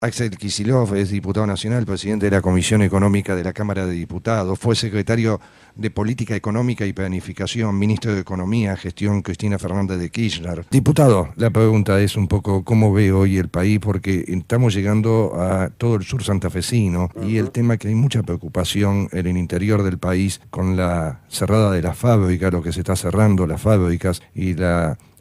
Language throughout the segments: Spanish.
Axel Kicillof es diputado nacional, presidente de la Comisión Económica de la Cámara de Diputados, fue secretario de Política Económica y Planificación, ministro de Economía, gestión Cristina Fernández de Kirchner. Diputado, la pregunta es un poco cómo ve hoy el país, porque estamos llegando a todo el sur santafesino y el Ujú. tema que hay mucha preocupación en el interior del país con la cerrada de las fábricas, lo que se está cerrando, las fábricas y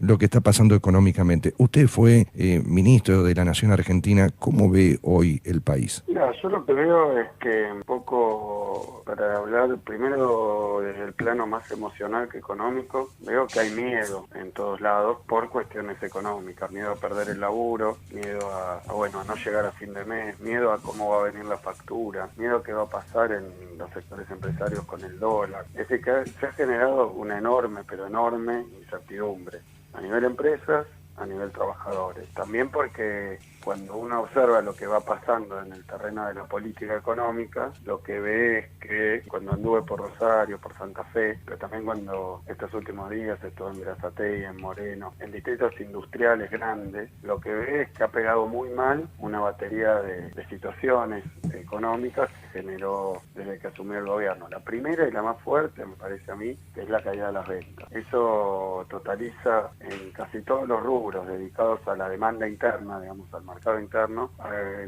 lo que está pasando económicamente. Usted fue ministro de la Nación Argentina, ¿cómo ve hoy el país? Mira, yo lo que veo es que un poco, para hablar primero desde el plano más emocional que económico, veo que hay miedo en todos lados por cuestiones económicas, miedo a perder el laburo, miedo a no llegar a fin de mes, miedo a cómo va a venir la factura, miedo a qué va a pasar en los sectores empresarios con el dólar. Es decir, que se ha generado una enorme, pero enorme incertidumbre a nivel empresas, a nivel trabajadores. También porque cuando uno observa lo que va pasando en el terreno de la política económica, lo que ve es que cuando anduve por Rosario, por Santa Fe, pero también cuando estos últimos días estuve en Berazategui, en Moreno, en distritos industriales grandes, lo que ve es que ha pegado muy mal una batería de situaciones económicas que generó desde que asumió el gobierno. La primera y la más fuerte, me parece a mí, que es la caída de las ventas. Eso totaliza en casi todos los rubros dedicados a la demanda interna, digamos, al mercado interno,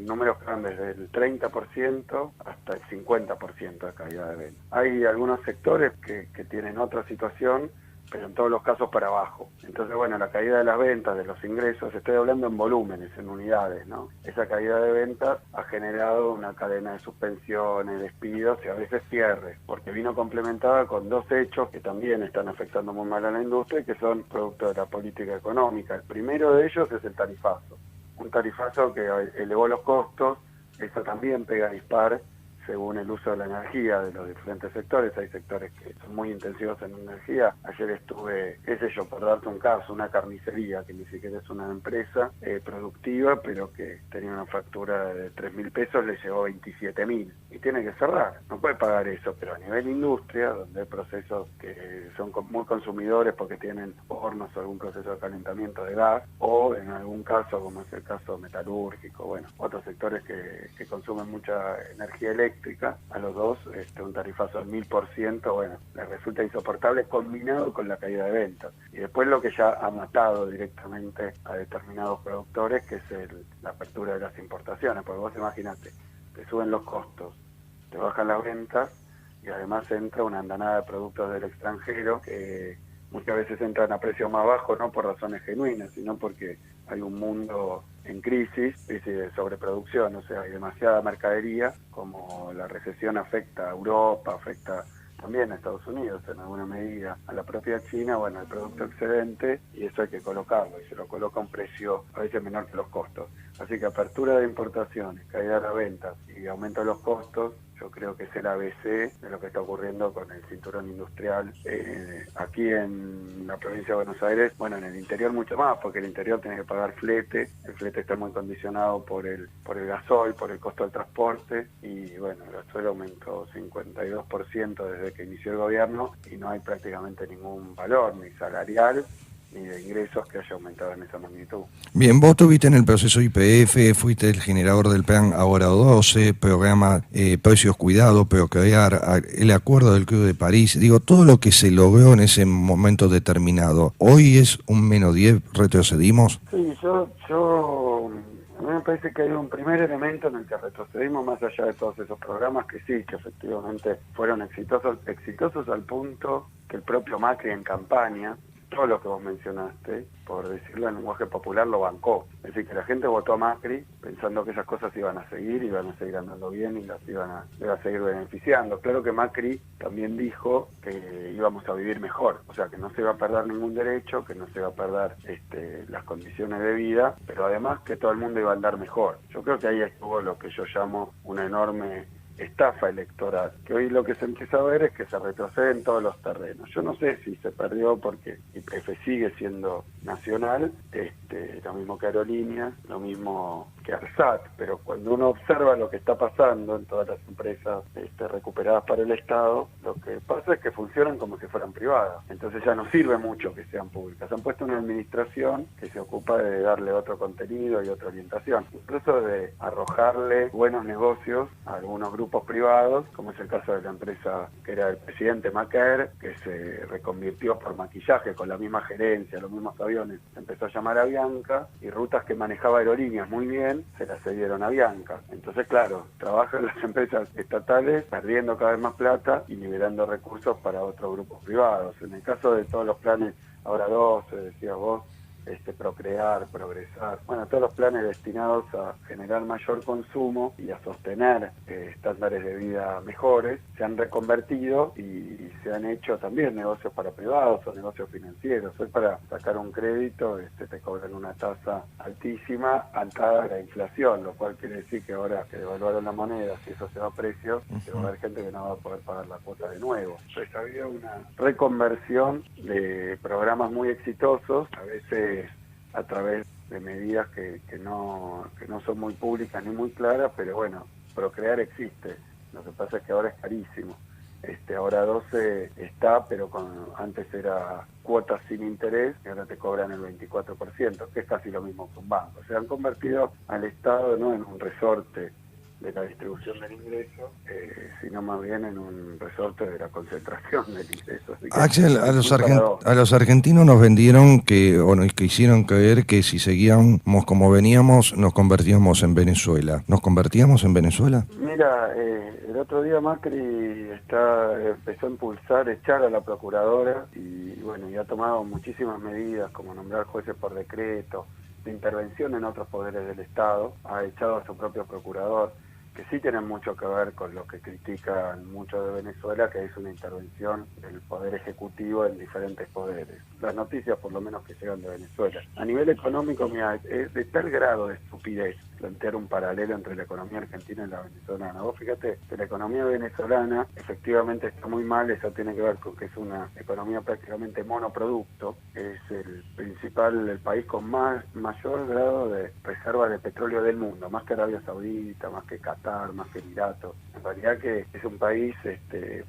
números que van desde el 30% hasta el 50% de caída de ventas. Hay algunos sectores que tienen otra situación, pero en todos los casos para abajo. Entonces, bueno, la caída de las ventas, de los ingresos, estoy hablando en volúmenes, en unidades, ¿no? Esa caída de ventas ha generado una cadena de suspensiones, despidos y a veces cierres, porque vino complementada con dos hechos que también están afectando muy mal a la industria y que son producto de la política económica. El primero de ellos es el tarifazo. Un tarifazo que elevó los costos, eso también pega dispar según el uso de la energía de los diferentes sectores. Hay sectores que son muy intensivos en energía. Ayer estuve, qué sé yo, por darte un caso, una carnicería que ni siquiera es una empresa productiva, pero que tenía una factura de 3.000 pesos, le llegó 27.000 y tiene que cerrar. No puede pagar eso, pero a nivel industria, donde hay procesos que son muy consumidores porque tienen hornos o algún proceso de calentamiento de gas, o en algún caso, como es el caso metalúrgico, bueno, otros sectores que consumen mucha energía eléctrica, a los dos un tarifazo del 1000%, bueno, les resulta insoportable combinado con la caída de ventas. Y después lo que ya ha matado directamente a determinados productores, que es la apertura de las importaciones, porque vos imaginate, te suben los costos, te bajan las ventas y además entra una andanada de productos del extranjero que muchas veces entran a precios más bajos, no por razones genuinas, sino porque hay un mundo en crisis de sobreproducción, o sea, hay demasiada mercadería, como la recesión afecta a Europa, afecta también a Estados Unidos en alguna medida, a la propia China, bueno, el producto excedente, y eso hay que colocarlo, y se lo coloca a un precio a veces menor que los costos. Así que apertura de importaciones, caída de las ventas y aumento de los costos, yo creo que es el ABC de lo que está ocurriendo con el cinturón industrial aquí en la provincia de Buenos Aires. Bueno, en el interior mucho más, porque el interior tiene que pagar flete, el flete está muy condicionado por el gasoil, por el costo del transporte, y bueno, el gasoil aumentó 52% desde que inició el gobierno y no hay prácticamente ningún valor, ni salarial, ni de ingresos que haya aumentado en esa magnitud. Bien, vos estuviste en el proceso YPF, fuiste el generador del plan Ahora 12, programa Precios Cuidados, Procrear, el acuerdo del Club de París, digo, todo lo que se logró en ese momento determinado. Hoy es un -10, retrocedimos. Sí, a mí me parece que hay un primer elemento en el que retrocedimos más allá de todos esos programas que sí, que efectivamente fueron exitosos al punto que el propio Macri en campaña, todo lo que vos mencionaste, por decirlo en lenguaje popular, lo bancó. Es decir, que la gente votó a Macri pensando que esas cosas iban a seguir andando bien y le iba a seguir beneficiando. Claro que Macri también dijo que íbamos a vivir mejor, o sea, que no se iba a perder ningún derecho, que no se iba a perder las condiciones de vida, pero además que todo el mundo iba a andar mejor. Yo creo que ahí estuvo lo que yo llamo una enorme estafa electoral, que hoy lo que se empieza a ver es que se retrocede en todos los terrenos. Yo no sé si se perdió porque YPF sigue siendo nacional, lo mismo que Aerolíneas, lo mismo que ARSAT, pero cuando uno observa lo que está pasando en todas las empresas recuperadas para el Estado, lo que pasa es que funcionan como si fueran privadas. Entonces ya no sirve mucho que sean públicas. Han puesto una administración que se ocupa de darle otro contenido y otra orientación, incluso de arrojarle buenos negocios a algunos grupos privados, como es el caso de la empresa que era del presidente Macaer, que se reconvirtió por maquillaje con la misma gerencia, los mismos aviones, se empezó a llamar Avianca, y rutas que manejaba Aerolíneas muy bien se las cedieron a Avianca. Entonces, claro, trabajan las empresas estatales perdiendo cada vez más plata y liberando recursos para otros grupos privados. En el caso de todos los planes, ahora 12, decías vos, procrear, progresar, bueno, todos los planes destinados a generar mayor consumo y a sostener estándares de vida mejores, se han reconvertido y se han hecho también negocios para privados o negocios financieros. Hoy para sacar un crédito te cobran una tasa altísima atada a la inflación, lo cual quiere decir que ahora que devaluaron la moneda, si eso se va a precio, va a haber gente que no va a poder pagar la cuota de nuevo. Entonces había una reconversión de programas muy exitosos, a veces a través de medidas que no son muy públicas ni muy claras, pero bueno, procrear existe. Lo que pasa es que ahora es carísimo. Ahora 12 está, pero antes era cuotas sin interés y ahora te cobran el 24%, que es casi lo mismo que un banco. Se han convertido al Estado no en un resorte de la distribución del ingreso, sino más bien en un resorte de la concentración del ingreso. Axel, a los argentinos nos vendieron que hicieron creer que si seguíamos como veníamos, nos convertíamos en Venezuela. ¿Nos convertíamos en Venezuela? Mira, el otro día Macri empezó a impulsar, echar a la procuradora y bueno, y ha tomado muchísimas medidas como nombrar jueces por decreto, de intervención en otros poderes del Estado, ha echado a su propio procurador, que sí tienen mucho que ver con lo que critican mucho de Venezuela, que es una intervención del Poder Ejecutivo en diferentes poderes. Las noticias, por lo menos, que llegan de Venezuela. A nivel económico, mira, es de tal grado de estupidez plantear un paralelo entre la economía argentina y la venezolana. Vos fíjate que la economía venezolana efectivamente está muy mal, eso tiene que ver con que es una economía prácticamente monoproducto, es el país con mayor grado de reserva de petróleo del mundo, más que Arabia Saudita, más que Qatar, más que Emiratos. En realidad que es un país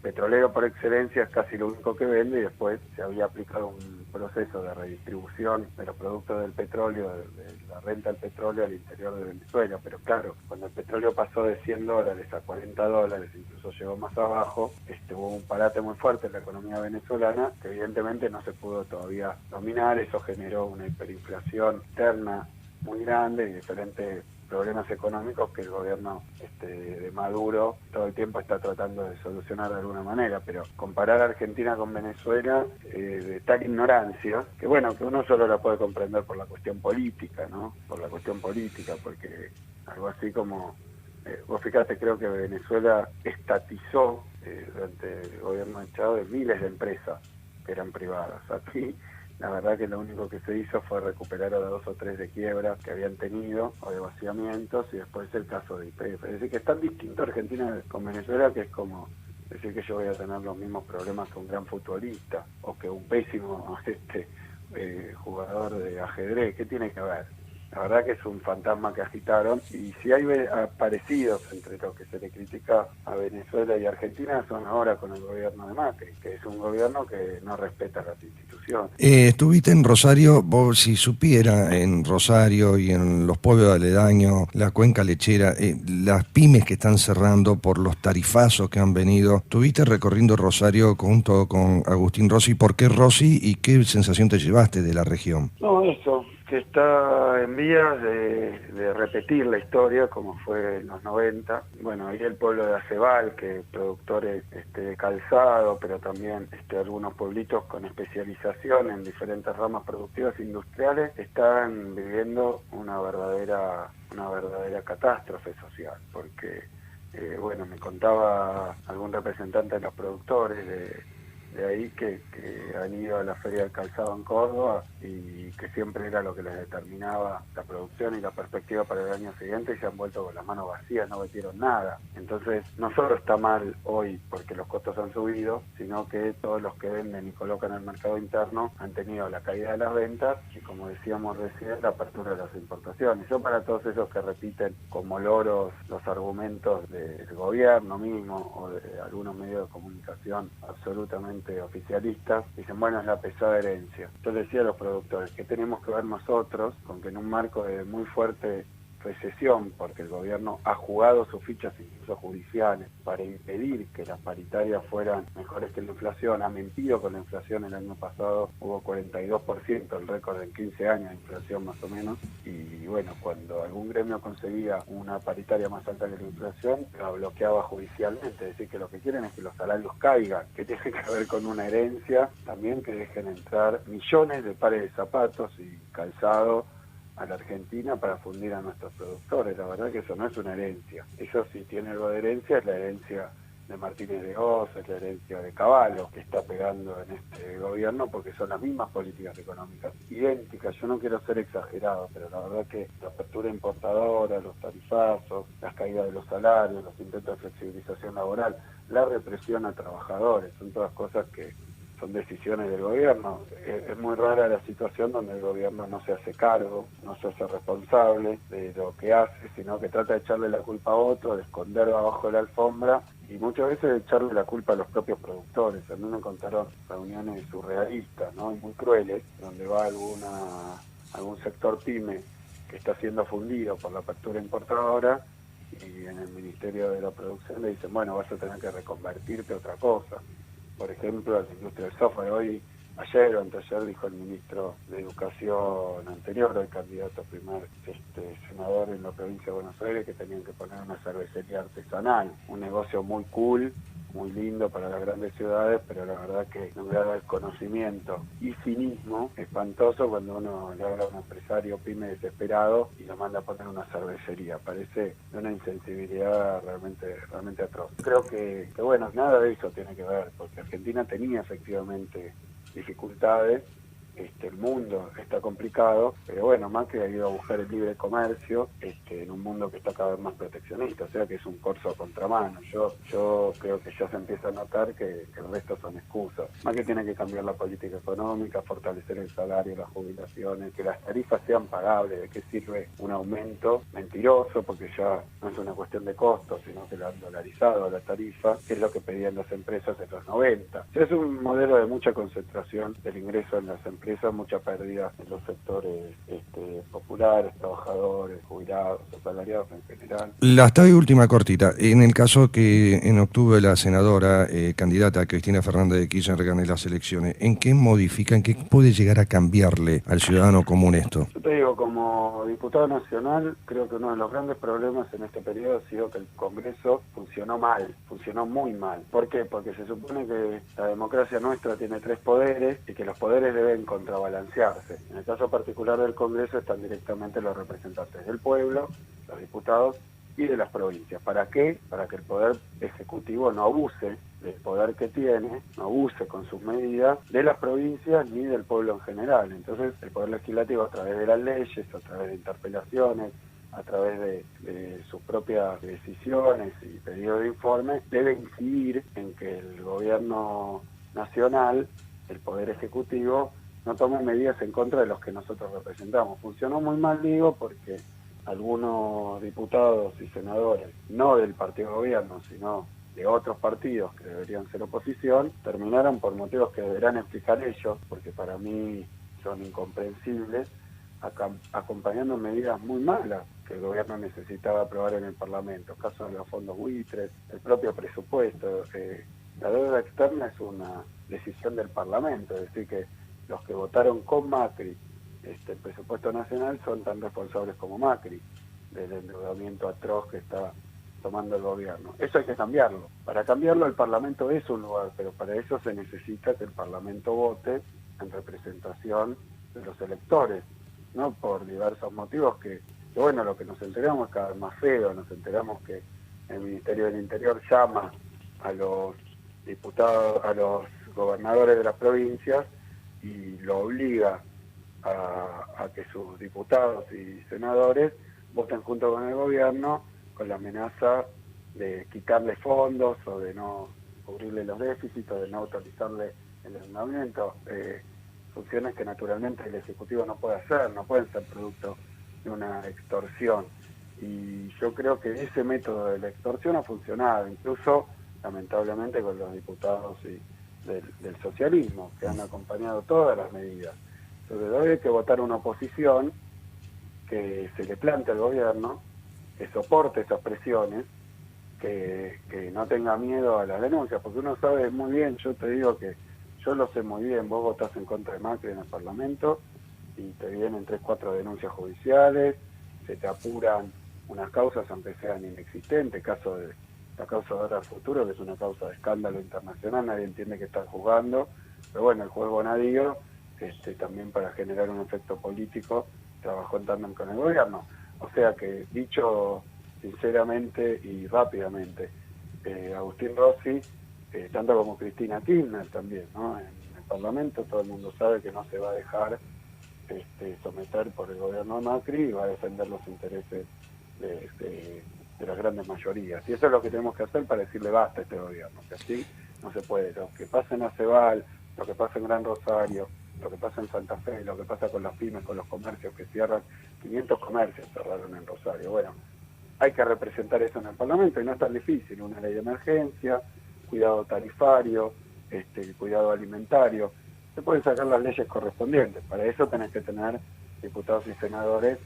petrolero por excelencia, es casi lo único que vende, y después se había aplicado un proceso de redistribución de los productos del petróleo, de la renta del petróleo al interior de Venezuela. Pero claro, cuando el petróleo pasó de $100 a $40, incluso llegó más abajo, hubo un parate muy fuerte en la economía venezolana que evidentemente no se pudo todavía dominar. Eso generó una hiperinflación interna muy grande y diferentes problemas económicos que el gobierno de Maduro todo el tiempo está tratando de solucionar de alguna manera, pero comparar a Argentina con Venezuela de tal ignorancia, que bueno, que uno solo la puede comprender por la cuestión política, ¿no? Por la cuestión política, porque algo así como, vos fíjate, creo que Venezuela estatizó durante el gobierno de Chávez miles de empresas que eran privadas. Aquí la verdad que lo único que se hizo fue recuperar a 2 o 3 de quiebras que habían tenido o de vaciamientos, y después el caso de YPF. Es decir, que es tan distinto Argentina con Venezuela que es como decir que yo voy a tener los mismos problemas que un gran futbolista o que un pésimo jugador de ajedrez. ¿Qué tiene que ver? La verdad que es un fantasma que agitaron, y si hay parecidos entre lo que se le critica a Venezuela y Argentina son ahora con el gobierno de Macri, que es un gobierno que no respeta las instituciones. Estuviste en Rosario, vos si supiera en Rosario y en los pueblos aledaños, la cuenca lechera, las pymes que están cerrando por los tarifazos que han venido, estuviste recorriendo Rosario junto con Agustín Rossi. ¿Por qué Rossi y qué sensación te llevaste de la región? No, eso, que está en vías de repetir la historia como fue en los 90. Bueno, ahí el pueblo de Acebal, que productores de calzado, pero también algunos pueblitos con especialización en diferentes ramas productivas e industriales, están viviendo una verdadera catástrofe social, porque bueno, me contaba algún representante de los productores De ahí que han ido a la Feria del Calzado en Córdoba y que siempre era lo que les determinaba la producción y la perspectiva para el año siguiente, y se han vuelto con las manos vacías, no metieron nada. Entonces, no solo está mal hoy porque los costos han subido, sino que todos los que venden y colocan al mercado interno han tenido la caída de las ventas y, como decíamos recién, la apertura de las importaciones. Yo, para todos esos que repiten como loros los argumentos del gobierno mismo o de algunos medios de comunicación absolutamente oficialistas, dicen, bueno, es la pesada herencia. Yo decía a los productores que tenemos que ver nosotros con que en un marco de muy fuerte recesión, porque el gobierno ha jugado sus fichas incluso judiciales para impedir que las paritarias fueran mejores que la inflación, ha mentido con la inflación. El año pasado hubo 42%, el récord en 15 años de inflación más o menos, y bueno, cuando algún gremio conseguía una paritaria más alta que la inflación, la bloqueaba judicialmente. Es decir, que lo que quieren es que los salarios caigan, que tiene que ver con una herencia, también que dejen entrar millones de pares de zapatos y calzado a la Argentina para fundir a nuestros productores. La verdad que eso no es una herencia. Eso, sí tiene algo de herencia, es la herencia de Martínez de Hoz, es la herencia de Cavallo, que está pegando en este gobierno, porque son las mismas políticas económicas, idénticas. Yo no quiero ser exagerado, pero la verdad que la apertura importadora, los tarifazos, las caídas de los salarios, los intentos de flexibilización laboral, la represión a trabajadores, son todas cosas que son decisiones del gobierno. Es muy rara la situación donde el gobierno no se hace cargo, no se hace responsable de lo que hace, sino que trata de echarle la culpa a otro, de esconderlo abajo de la alfombra y muchas veces de echarle la culpa a los propios productores. A mí me contaron reuniones surrealistas, ¿no?, y muy crueles, donde va algún sector pyme que está siendo fundido por la apertura importadora, y en el Ministerio de la Producción le dicen, bueno, vas a tener que reconvertirte a otra cosa. Por ejemplo, a la industria del software. Ayer o anteayer dijo el ministro de Educación anterior, el candidato a primer senador en la provincia de Buenos Aires, que tenían que poner una cervecería artesanal, un negocio muy cool, muy lindo para las grandes ciudades, pero la verdad que no me da el conocimiento y cinismo espantoso cuando uno le habla a un empresario pyme desesperado y lo manda a poner una cervecería. Parece de una insensibilidad realmente atroz. Creo que bueno, nada de eso tiene que ver, porque Argentina tenía efectivamente dificultades, el mundo está complicado, pero bueno, Macri ha ido a buscar el libre comercio en un mundo que está cada vez más proteccionista, o sea que es un corso a contramano. Yo creo que ya se empieza a notar que el resto son excusas. Macri tiene que cambiar la política económica, fortalecer el salario, las jubilaciones, que las tarifas sean pagables. ¿De qué sirve un aumento mentiroso? Porque ya no es una cuestión de costos, sino que lo han dolarizado la tarifa, que es lo que pedían las empresas en los 90. O sea, es un modelo de mucha concentración del ingreso en las empresas, mucha pérdida en los sectores populares, trabajadores, jubilados, asalariados en general. Hasta hoy, última cortita. En el caso que en octubre la senadora candidata Cristina Fernández de Kirchner gane las elecciones, ¿en qué modifica, en qué puede llegar a cambiarle al ciudadano común esto? Yo te digo, como diputado nacional, creo que uno de los grandes problemas en este periodo ha sido que el Congreso funcionó mal, funcionó muy mal. ¿Por qué? Porque se supone que la democracia nuestra tiene 3 poderes y que los poderes deben contrabalancearse. En el caso particular del Congreso están directamente los representantes del pueblo, los diputados y de las provincias. ¿Para qué? Para que el Poder Ejecutivo no abuse del poder que tiene, no abuse con sus medidas de las provincias ni del pueblo en general. Entonces, el Poder Legislativo, a través de las leyes, a través de interpelaciones, a través de sus propias decisiones y pedidos de informe, debe incidir en que el gobierno nacional, el Poder Ejecutivo, no tome medidas en contra de los que nosotros representamos. Funcionó muy mal, digo, porque algunos diputados y senadores, no del partido gobierno, sino de otros partidos que deberían ser oposición, terminaron, por motivos que deberán explicar ellos, porque para mí son incomprensibles, acompañando medidas muy malas que el gobierno necesitaba aprobar en el Parlamento, caso de los fondos buitres, el propio presupuesto. La deuda externa es una decisión del Parlamento, es decir, que los que votaron con Macri el presupuesto nacional son tan responsables como Macri del endeudamiento atroz que está tomando el gobierno. Eso hay que cambiarlo. Para cambiarlo, el Parlamento es un lugar, pero para eso se necesita que el Parlamento vote en representación de los electores, no por diversos motivos que bueno, lo que nos enteramos es cada vez más feo. Nos enteramos que el Ministerio del Interior llama a los diputados, a los gobernadores de las provincias y lo obliga a que sus diputados y senadores voten junto con el gobierno con la amenaza de quitarle fondos o de no cubrirle los déficits o de no autorizarle el endeudamiento, funciones que naturalmente el Ejecutivo no puede hacer, no pueden ser producto de una extorsión. Y yo creo que ese método de la extorsión ha funcionado, incluso lamentablemente con los diputados del socialismo, que han acompañado todas las medidas. Entonces hoy hay que votar una oposición que se le plante al gobierno, que soporte esas presiones, que no tenga miedo a las denuncias, porque uno sabe muy bien, yo te digo que yo lo sé muy bien, vos votás en contra de Macri en el Parlamento y te vienen 3, 4 denuncias judiciales, se te apuran unas causas aunque sean inexistentes, caso de la causa de Ahora Futuro, que es una causa de escándalo internacional, nadie entiende que están juzgando, pero bueno, el juez Bonadío, también para generar un efecto político, trabajó en tándem con el gobierno. O sea que, dicho sinceramente y rápidamente, Agustín Rossi, tanto como Cristina Kirchner también, ¿no? En el Parlamento todo el mundo sabe que no se va a dejar someter por el gobierno de Macri y va a defender los intereses de las grandes mayorías. Y eso es lo que tenemos que hacer para decirle basta a este gobierno, que así no se puede. Lo que pasa en Aceval, lo que pasa en Gran Rosario, lo que pasa en Santa Fe, lo que pasa con las pymes, con los comercios que cierran, 500 comercios cerraron en Rosario. Bueno, hay que representar eso en el Parlamento y no es tan difícil. Una ley de emergencia, cuidado tarifario, cuidado alimentario. Se pueden sacar las leyes correspondientes. Para eso tenés que tener diputados y senadores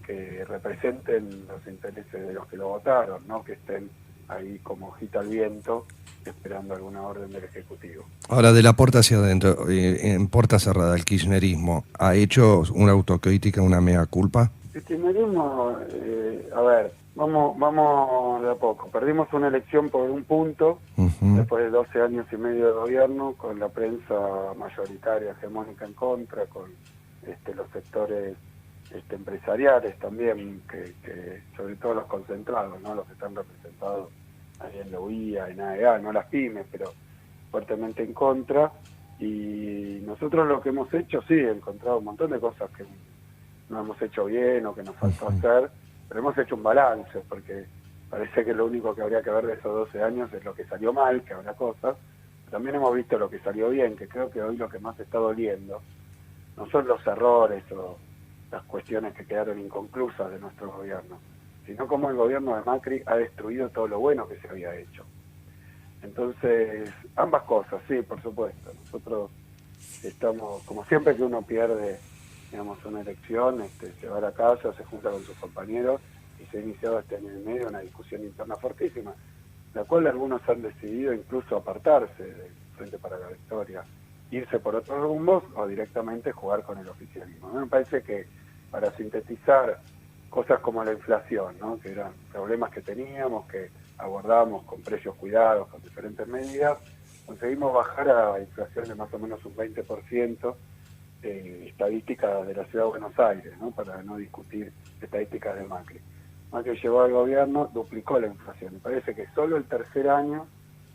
que representen los intereses de los que lo votaron, no que estén ahí como hojita al viento esperando alguna orden del Ejecutivo. Ahora, de la puerta hacia adentro, en puerta cerrada, el kirchnerismo, ¿ha hecho una autocrítica, una mea culpa? El kirchnerismo, a ver, vamos de a poco. Perdimos una elección por un punto, después de 12 años y medio de gobierno, con la prensa mayoritaria hegemónica en contra, con los sectores empresariales también, que sobre todo los concentrados, ¿no? Los que están representados ahí en la UIA, en AEA, no las pymes, pero fuertemente en contra. Y nosotros lo que hemos hecho, sí, he encontrado un montón de cosas que no hemos hecho bien o que nos faltó hacer, pero hemos hecho un balance, porque parece que lo único que habría que ver de esos 12 años es lo que salió mal, que habrá cosas. También hemos visto lo que salió bien, que creo que hoy lo que más está doliendo no son los errores o las cuestiones que quedaron inconclusas de nuestro gobierno, sino cómo el gobierno de Macri ha destruido todo lo bueno que se había hecho. Entonces, ambas cosas, sí, por supuesto. Nosotros estamos, como siempre que uno pierde, digamos, una elección, se va a la casa, se junta con sus compañeros y se ha iniciado este año y medio una discusión interna fortísima, la cual algunos han decidido incluso apartarse del Frente para la Victoria, irse por otros rumbos o directamente jugar con el oficialismo. A mí me parece que, para sintetizar cosas como la inflación, ¿no? Que eran problemas que teníamos, que abordamos con precios cuidados, con diferentes medidas, conseguimos bajar a inflación de más o menos un 20%, estadísticas de la Ciudad de Buenos Aires, ¿no? Para no discutir estadísticas de Macri. Macri llegó al gobierno, duplicó la inflación. Me parece que solo el tercer año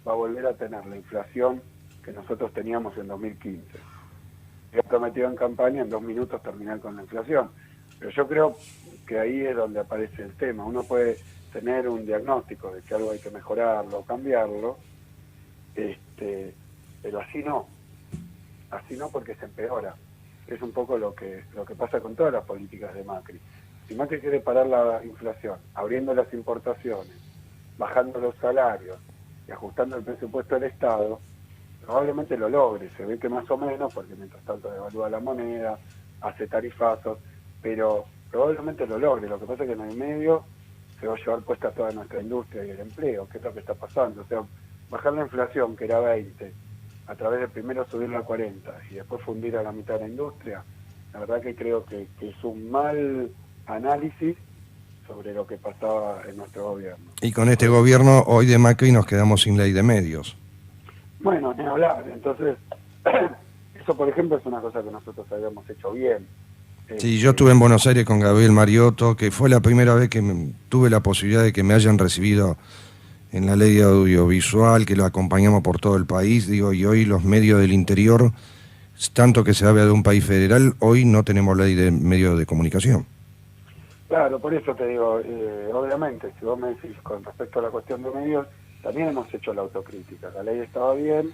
va a volver a tener la inflación que nosotros teníamos en 2015. Había prometido en campaña en 2 minutos terminar con la inflación. Pero yo creo que ahí es donde aparece el tema. Uno puede tener un diagnóstico de que algo hay que mejorarlo o cambiarlo, pero así no. Así no, porque se empeora. Es un poco lo que pasa con todas las políticas de Macri. Si Macri quiere parar la inflación, abriendo las importaciones, bajando los salarios y ajustando el presupuesto del Estado, probablemente lo logre. Se ve que más o menos, porque mientras tanto devalúa la moneda, hace tarifazos, pero probablemente lo logre. Lo que pasa es que en el medio se va a llevar puesta toda nuestra industria y el empleo, que es lo que está pasando. O sea, bajar la inflación, que era 20, a través de primero subirla a 40 y después fundir a la mitad de la industria, la verdad que creo que es un mal análisis sobre lo que pasaba en nuestro gobierno. Y con este gobierno hoy de Macri nos quedamos sin ley de medios. Bueno, ni hablar. Entonces, eso por ejemplo es una cosa que nosotros habíamos hecho bien. Sí, yo estuve en Buenos Aires con Gabriel Mariotto, que fue la primera vez que tuve la posibilidad de que me hayan recibido en la ley audiovisual, que lo acompañamos por todo el país, digo, y hoy los medios del interior, tanto que se habla de un país federal, hoy no tenemos ley de medios de comunicación. Claro, por eso te digo, obviamente, si vos me decís con respecto a la cuestión de medios, también hemos hecho la autocrítica. La ley estaba bien,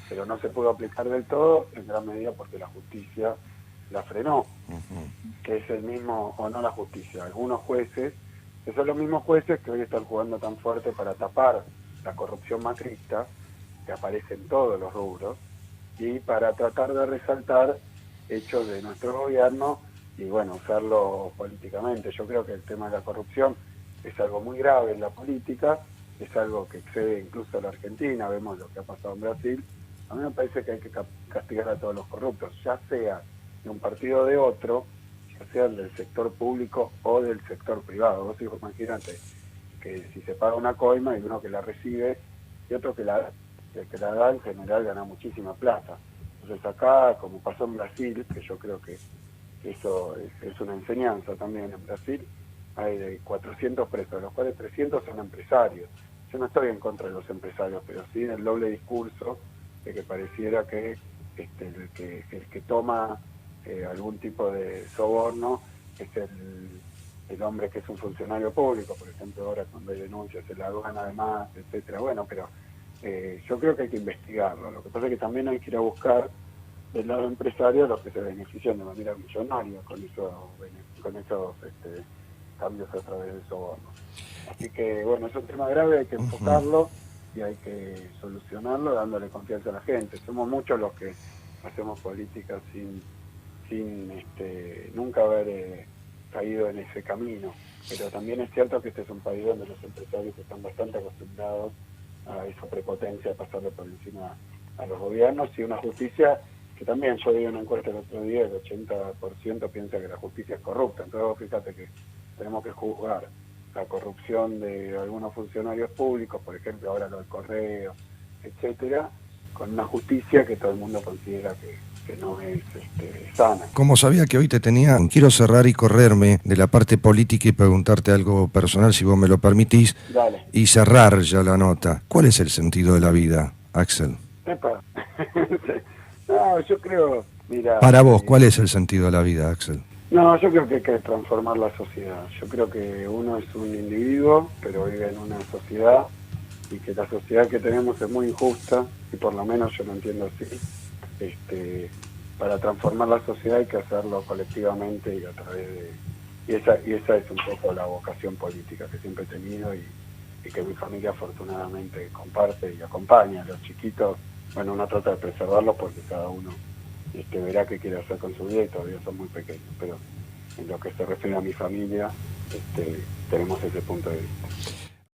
pero no se pudo aplicar del todo, en gran medida porque la justicia la frenó, que es el mismo, o no la justicia, algunos jueces, que son los mismos jueces que hoy están jugando tan fuerte para tapar la corrupción macrista, que aparece en todos los rubros, y para tratar de resaltar hechos de nuestro gobierno y bueno, usarlo políticamente. Yo creo que el tema de la corrupción es algo muy grave en la política, es algo que excede incluso a la Argentina, vemos lo que ha pasado en Brasil. A mí me parece que hay que castigar a todos los corruptos, ya sea de un partido o de otro, ya sea del sector público o del sector privado. Vos imagínate que si se paga una coima hay uno que la recibe y otro que el que la da en general gana muchísima plata. Entonces acá, como pasó en Brasil, que yo creo que eso es una enseñanza también en Brasil, hay 400 presos, de los cuales 300 son empresarios. Yo no estoy en contra de los empresarios, pero sí del doble discurso de que pareciera que el que toma algún tipo de soborno es el hombre que es un funcionario público. Por ejemplo, ahora cuando hay denuncias en la aduana además, etcétera. Bueno, pero yo creo que hay que investigarlo. Lo que pasa es que también hay que ir a buscar del lado empresario los que se benefician de manera millonaria con esos cambios a través del soborno. Así que bueno, es un tema grave, hay que enfocarlo y hay que solucionarlo dándole confianza a la gente. Somos muchos los que hacemos políticas sin nunca haber caído en ese camino, pero también es cierto que este es un país donde los empresarios están bastante acostumbrados a esa prepotencia, a pasarle por encima a los gobiernos, y una justicia que también, yo vi una encuesta el otro día, el 80% piensa que la justicia es corrupta. Entonces vos fíjate que tenemos que juzgar la corrupción de algunos funcionarios públicos, por ejemplo ahora lo del correo, etcétera, con una justicia que todo el mundo considera que no es sana. Como sabía que hoy te tenía, quiero cerrar y correrme de la parte política y preguntarte algo personal, si vos me lo permitís. Dale. Y cerrar ya la nota. ¿Cuál es el sentido de la vida, Axel? Epa. No, yo creo, mira... Para vos, ¿cuál es el sentido de la vida, Axel? No, yo creo que hay que transformar la sociedad. Yo creo que uno es un individuo, pero vive en una sociedad, y que la sociedad que tenemos es muy injusta, y por lo menos yo lo entiendo así. Para transformar la sociedad hay que hacerlo colectivamente y a través de... Y esa es un poco la vocación política que siempre he tenido y que mi familia afortunadamente comparte y acompaña. Los chiquitos, bueno, uno trata de preservarlos porque cada uno verá qué quiere hacer con su vida y todavía son muy pequeños, pero en lo que se refiere a mi familia tenemos ese punto de vista.